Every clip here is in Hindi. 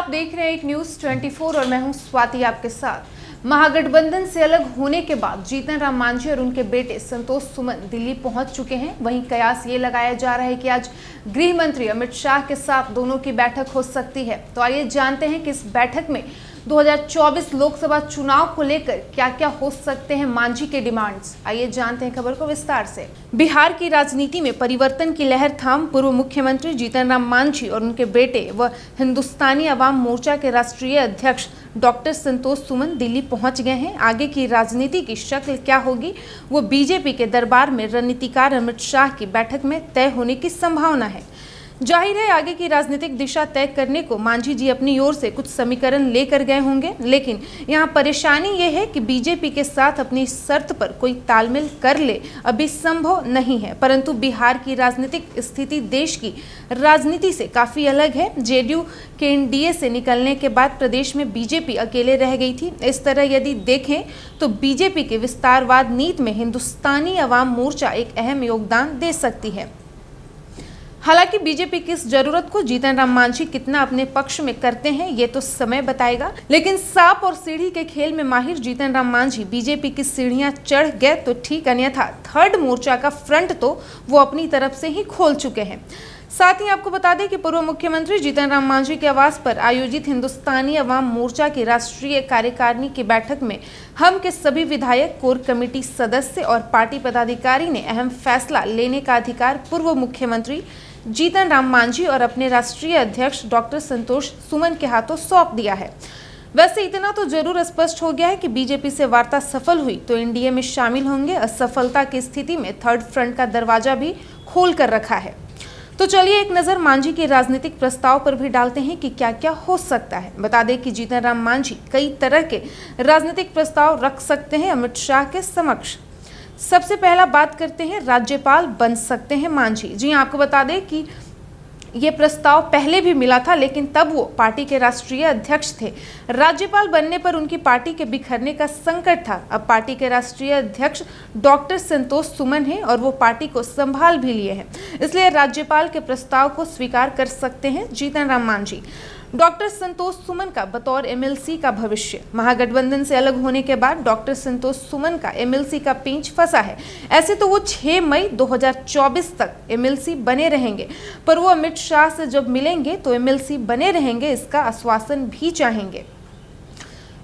आप देख रहे हैं एक न्यूज 24 और मैं हूं स्वाति आपके साथ। महागठबंधन से अलग होने के बाद जीतन राम मांझी और उनके बेटे संतोष सुमन दिल्ली पहुंच चुके हैं। वहीं कयास ये लगाया जा रहा है कि आज गृह मंत्री अमित शाह के साथ दोनों की बैठक हो सकती है। तो आइए जानते हैं कि इस बैठक में 2024 लोकसभा चुनाव को लेकर क्या क्या हो सकते हैं मांझी के डिमांड्स। आइए जानते हैं खबर को विस्तार से। बिहार की राजनीति में परिवर्तन की लहर थाम पूर्व मुख्यमंत्री जीतन राम मांझी और उनके बेटे व हिंदुस्तानी अवाम मोर्चा के राष्ट्रीय अध्यक्ष डॉक्टर संतोष सुमन दिल्ली पहुंच गए हैं। आगे की राजनीति की शक्ल क्या होगी वो बीजेपी के दरबार में रणनीतिकार अमित शाह की बैठक में तय होने की संभावना है। जाहिर है आगे की राजनीतिक दिशा तय करने को मांझी जी अपनी ओर से कुछ समीकरण लेकर गए होंगे, लेकिन यहाँ परेशानी ये है कि बीजेपी के साथ अपनी शर्त पर कोई तालमेल कर ले अभी संभव नहीं है। परंतु बिहार की राजनीतिक स्थिति देश की राजनीति से काफी अलग है। जेडीयू के एनडीए से निकलने के बाद प्रदेश में बीजेपी अकेले रह गई थी। इस तरह यदि देखें तो बीजेपी के विस्तारवाद नीति में हिंदुस्तानी अवाम मोर्चा एक अहम योगदान दे सकती है। हालांकि बीजेपी की इस जरूरत को जीतन राम मांझी कितना अपने पक्ष में करते हैं ये तो समय बताएगा, लेकिन सांप और सीढ़ी के खेल में माहिर जीतन राम मांझी बीजेपी की सीढ़ियां चढ़ गए तो ठीक, अन्यथा थर्ड मोर्चा का फ्रंट तो वो अपनी तरफ से ही खोल चुके हैं। साथ ही आपको बता दें कि पूर्व मुख्यमंत्री जीतन राम मांझी के आवास पर आयोजित हिंदुस्तानी अवाम मोर्चा की राष्ट्रीय कार्यकारिणी की बैठक में हम के सभी विधायक, कोर कमेटी सदस्य और पार्टी पदाधिकारी ने अहम फैसला लेने का अधिकार पूर्व मुख्यमंत्री जीतन राम मांझी और अपने राष्ट्रीय अध्यक्ष डॉक्टर संतोष सुमन के हाथों सौंप दिया है। वैसे इतना तो जरूर स्पष्ट हो गया है कि बीजेपी से वार्ता सफल हुई तो एनडीए में शामिल होंगे। असफलता की स्थिति में थर्ड फ्रंट का दरवाजा भी खोल कर रखा है। तो चलिए एक नजर मांझी के राजनीतिक प्रस्ताव पर भी डालते हैं कि क्या क्या हो सकता है। बता दें कि जीतन राम मांझी कई तरह के राजनीतिक प्रस्ताव रख सकते हैं अमित शाह के समक्ष। सबसे पहला बात करते हैं, राज्यपाल बन सकते हैं मांझी। जी आपको बता दें कि ये प्रस्ताव पहले भी मिला था, लेकिन तब वो पार्टी के राष्ट्रीय अध्यक्ष थे। राज्यपाल बनने पर उनकी पार्टी के बिखरने का संकट था। अब पार्टी के राष्ट्रीय अध्यक्ष डॉक्टर संतोष सुमन हैं और वो पार्टी को संभाल भी लिए हैं, इसलिए राज्यपाल के प्रस्ताव को स्वीकार कर सकते हैं जीतन राम मांझी। डॉक्टर संतोष सुमन का बतौर एमएलसी का भविष्य। महागठबंधन से अलग होने के बाद डॉक्टर संतोष सुमन का एमएलसी का पेंच फंसा है। ऐसे तो वो 6 मई 2024 तक एमएलसी बने रहेंगे, पर वो अमित शाह से जब मिलेंगे तो एमएलसी बने रहेंगे इसका आश्वासन भी चाहेंगे।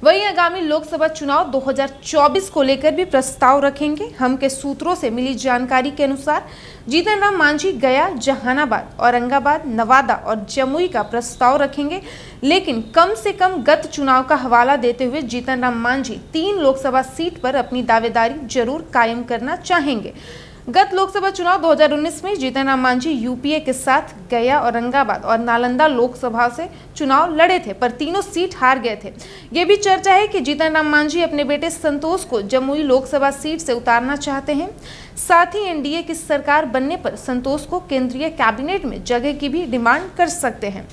वहीं आगामी लोकसभा चुनाव 2024 को लेकर भी प्रस्ताव रखेंगे। हम के सूत्रों से मिली जानकारी के अनुसार जीतन राम मांझी गया, जहानाबाद, औरंगाबाद, नवादा और जमुई का प्रस्ताव रखेंगे, लेकिन कम से कम गत चुनाव का हवाला देते हुए जीतन राम मांझी 3 लोकसभा सीट पर अपनी दावेदारी जरूर कायम करना चाहेंगे। गत लोकसभा चुनाव 2019 में जीतन राम मांझी यूपीए के साथ गया, औरंगाबाद और नालंदा लोकसभा से चुनाव लड़े थे, पर तीनों सीट हार गए थे। ये भी चर्चा है कि जीतन राम मांझी अपने बेटे संतोष को जमुई लोकसभा सीट से उतारना चाहते हैं। साथ ही एनडीए की सरकार बनने पर संतोष को केंद्रीय कैबिनेट में जगह की भी डिमांड कर सकते हैं।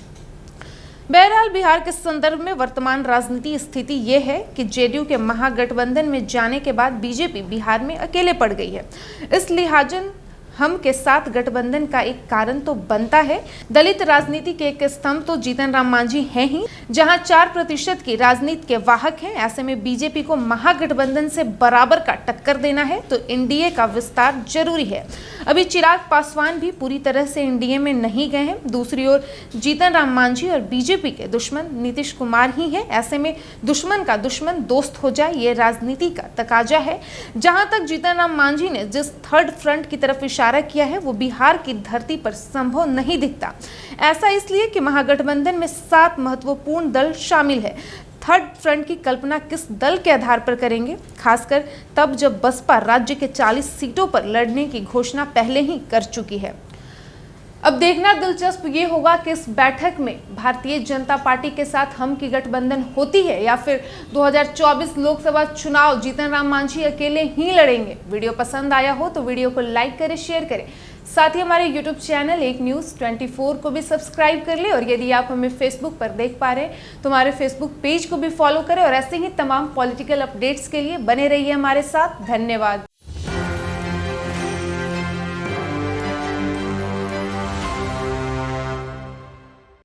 बहरहाल बिहार के संदर्भ में वर्तमान राजनीति स्थिति ये है कि जेडीयू के महागठबंधन में जाने के बाद बीजेपी बिहार में अकेले पड़ गई है। इस लिहाजन हम के साथ गठबंधन का एक कारण तो बनता है। दलित राजनीति के एक स्तंभ तो जीतन राम मांझी हैं ही, जहां 4% की राजनीति के वाहक हैं। ऐसे में बीजेपी को महागठबंधन से बराबर का टक्कर देना है तो एनडीए का विस्तार जरूरी है। अभी चिराग पासवान भी पूरी तरह से एनडीए में नहीं गए हैं। दूसरी ओर जीतन राम मांझी और बीजेपी के दुश्मन नीतीश कुमार ही है। ऐसे में दुश्मन का दुश्मन दोस्त हो जाए, ये राजनीति का तकाजा है। जहां तक जीतन राम मांझी ने जिस थर्ड फ्रंट की तरफ इशारा किया है वो बिहार की धरती पर संभव नहीं दिखता। ऐसा इसलिए कि महागठबंधन में 7 महत्वपूर्ण दल शामिल है। थर्ड फ्रंट की कल्पना किस दल के आधार पर करेंगे, खासकर तब जब बसपा राज्य के 40 सीटों पर लड़ने की घोषणा पहले ही कर चुकी है। अब देखना दिलचस्प ये होगा कि इस बैठक में भारतीय जनता पार्टी के साथ हम की गठबंधन होती है या फिर 2024 लोकसभा चुनाव जीतन राम मांझी अकेले ही लड़ेंगे। वीडियो पसंद आया हो तो वीडियो को लाइक करें, शेयर करें। साथ ही हमारे यूट्यूब चैनल एक न्यूज़ 24 को भी सब्सक्राइब कर ले, और यदि आप हमें फेसबुक पर देख पा रहे हैं तो हमारे फेसबुक पेज को भी फॉलो करें और ऐसे ही तमाम पॉलिटिकल अपडेट्स के लिए बने रहिए हमारे साथ। धन्यवाद।